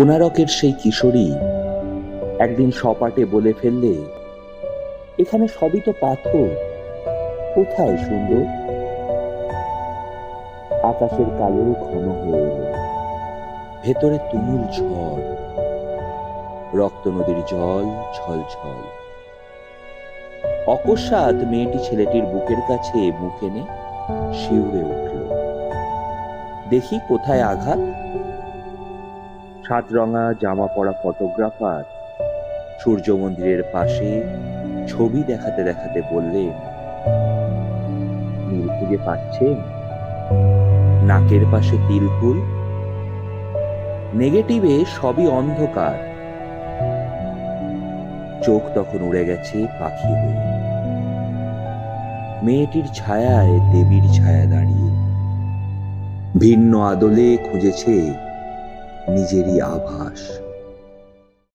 কোনারকের সেই কিশোরী একদিন সপাটে বলে ফেললে, এখানে সবই তো পাথর, কোথায় সুন্দর? আকাশের কালো ঘন হয়ে এলো, ভেতরে তুমুল ঝড়, রক্ত নদীর জল ছলছল। অকস্মাৎ মেয়েটি ছেলেটির বুকের কাছে মুখ এনে শিউরে উঠল। দেখি কোথায় আঘাত। সাতরঙা জামা পরা ফটোগ্রাফার সূর্য মন্দিরের পাশে ছবি দেখাতে দেখাতে বললেন, নীল খুঁজে পাচ্ছেন? নাকের পাশে তিলফুল, নেগেটিভে সবই অন্ধকার। চোখ তখন উড়ে গেছে পাখি হয়ে। মেয়েটির ছায়ায় দেবীর ছায়া দাঁড়িয়ে, ভিন্ন আদলে খুঁজেছে নিজেরই আভাস।